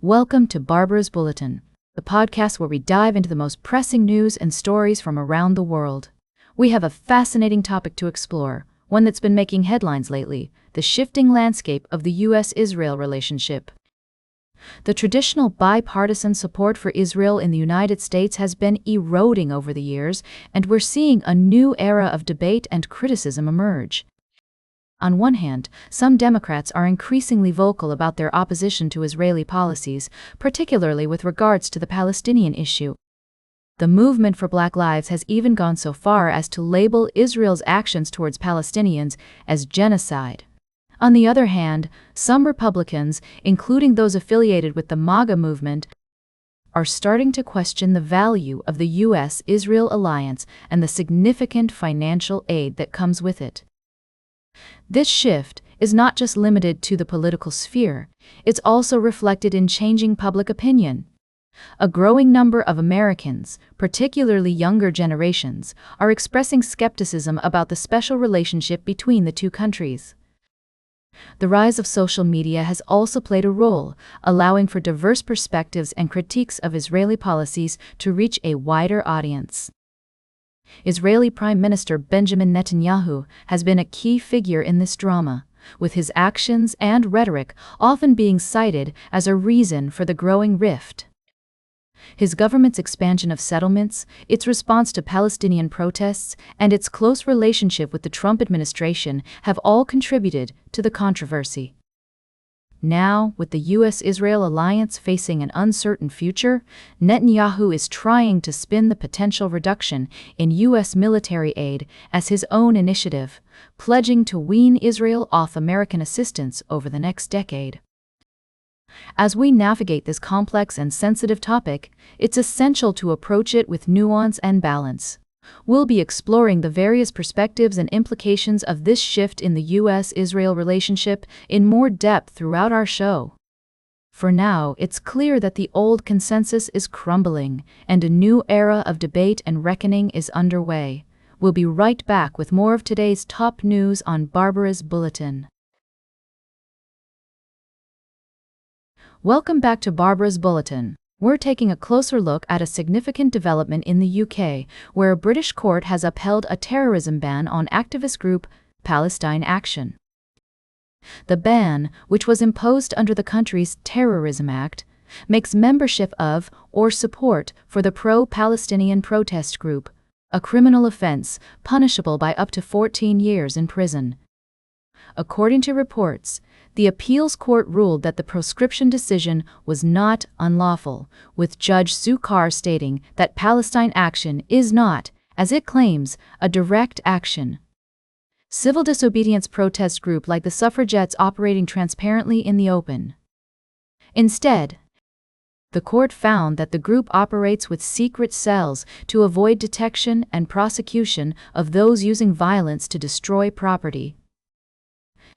Welcome to Barbara's Bulletin, the podcast where we dive into the most pressing news and stories from around the world. We have a fascinating topic to explore, one that's been making headlines lately: the shifting landscape of the U.S.-Israel relationship. The traditional bipartisan support for Israel in the United States has been eroding over the years, and we're seeing a new era of debate and criticism emerge. On one hand, some Democrats are increasingly vocal about their opposition to Israeli policies, particularly with regards to the Palestinian issue. The movement for Black Lives has even gone so far as to label Israel's actions towards Palestinians as genocide. On the other hand, some Republicans, including those affiliated with the MAGA movement, are starting to question the value of the U.S.-Israel alliance and the significant financial aid that comes with it. This shift is not just limited to the political sphere, it's also reflected in changing public opinion. A growing number of Americans, particularly younger generations, are expressing skepticism about the special relationship between the two countries. The rise of social media has also played a role, allowing for diverse perspectives and critiques of Israeli policies to reach a wider audience. Israeli Prime Minister Benjamin Netanyahu has been a key figure in this drama, with his actions and rhetoric often being cited as a reason for the growing rift. His government's expansion of settlements, its response to Palestinian protests, and its close relationship with the Trump administration have all contributed to the controversy. Now, with the U.S.-Israel alliance facing an uncertain future, Netanyahu is trying to spin the potential reduction in U.S. military aid as his own initiative, pledging to wean Israel off American assistance over the next decade. As we navigate this complex and sensitive topic, it's essential to approach it with nuance and balance. We'll be exploring the various perspectives and implications of this shift in the U.S.-Israel relationship in more depth throughout our show. For now, it's clear that the old consensus is crumbling, and a new era of debate and reckoning is underway. We'll be right back with more of today's top news on Barbara's Bulletin. Welcome back to Barbara's Bulletin. We're taking a closer look at a significant development in the UK, where a British court has upheld a terrorism ban on activist group Palestine Action. The ban, which was imposed under the country's Terrorism Act, makes membership of or support for the pro-Palestinian protest group a criminal offense punishable by up to 14 years in prison. According to reports, the appeals court ruled that the proscription decision was not unlawful, with Judge Sukar stating that Palestine Action is not, as it claims, a direct action. Civil disobedience protest group like the suffragettes operating transparently in the open. Instead, the court found that the group operates with secret cells to avoid detection and prosecution of those using violence to destroy property.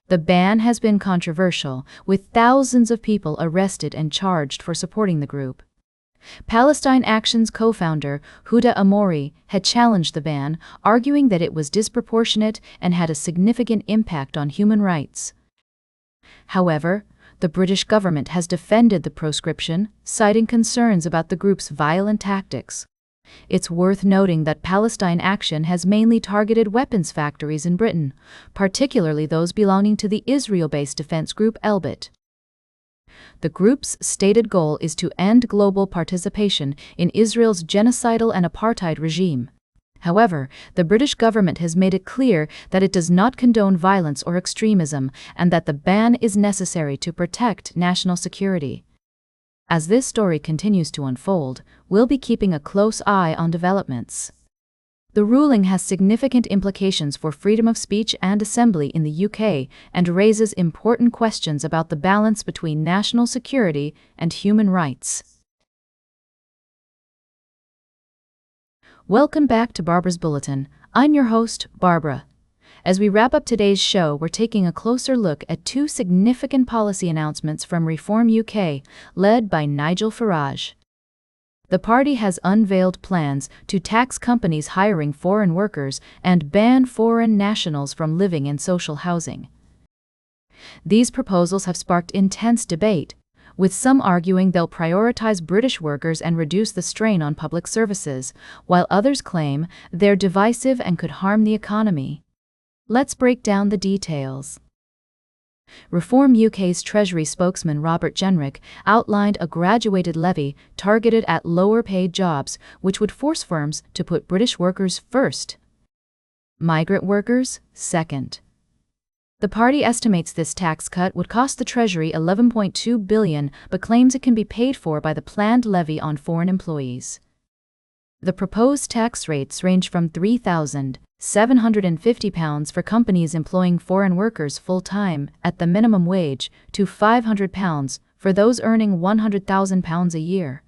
The ban has been controversial, with thousands of people arrested and charged for supporting the group. Palestine Action's co-founder, Huda Amori, had challenged the ban, arguing that it was disproportionate and had a significant impact on human rights. However, the British government has defended the proscription, citing concerns about the group's violent tactics. It's worth noting that Palestine Action has mainly targeted weapons factories in Britain, particularly those belonging to the Israel-based defense group Elbit. The group's stated goal is to end global participation in Israel's genocidal and apartheid regime. However, the British government has made it clear that it does not condone violence or extremism, and that the ban is necessary to protect national security. As this story continues to unfold, we'll be keeping a close eye on developments. The ruling has significant implications for freedom of speech and assembly in the UK and raises important questions about the balance between national security and human rights. Welcome back to Barbara's Bulletin. I'm your host, Barbara. As we wrap up today's show, we're taking a closer look at two significant policy announcements from Reform UK, led by Nigel Farage. The party has unveiled plans to tax companies hiring foreign workers and ban foreign nationals from living in social housing. These proposals have sparked intense debate, with some arguing they'll prioritize British workers and reduce the strain on public services, while others claim they're divisive and could harm the economy. Let's break down the details. Reform UK's Treasury spokesman Robert Jenrick outlined a graduated levy targeted at lower-paid jobs, which would force firms to put British workers first, migrant workers second. The party estimates this tax cut would cost the Treasury $11.2 billion, but claims it can be paid for by the planned levy on foreign employees. The proposed tax rates range from £3,750 for companies employing foreign workers full-time at the minimum wage to £500 for those earning £100,000 a year.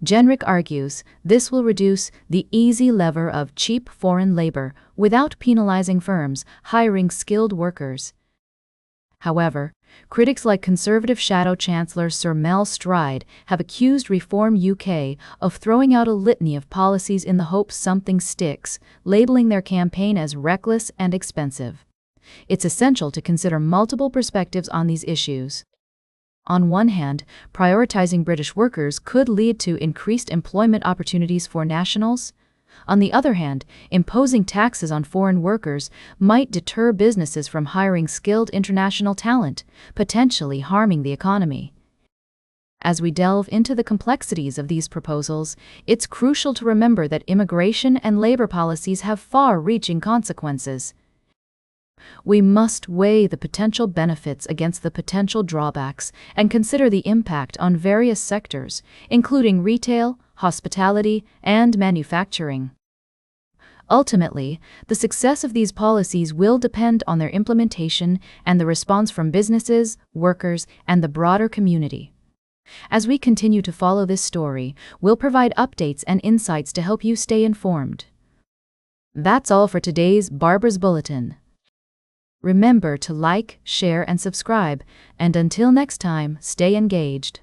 Jenrick argues this will reduce the easy lever of cheap foreign labor without penalizing firms hiring skilled workers. However, critics like Conservative Shadow Chancellor Sir Mel Stride have accused Reform UK of throwing out a litany of policies in the hope something sticks, labeling their campaign as reckless and expensive. It's essential to consider multiple perspectives on these issues. On one hand, prioritizing British workers could lead to increased employment opportunities for nationals. On the other hand, imposing taxes on foreign workers might deter businesses from hiring skilled international talent, potentially harming the economy. As we delve into the complexities of these proposals, it's crucial to remember that immigration and labor policies have far-reaching consequences. We must weigh the potential benefits against the potential drawbacks and consider the impact on various sectors, including retail, hospitality, and manufacturing. Ultimately, the success of these policies will depend on their implementation and the response from businesses, workers, and the broader community. As we continue to follow this story, we'll provide updates and insights to help you stay informed. That's all for today's Barbara's Bulletin. Remember to like, share, and subscribe, and until next time, stay engaged.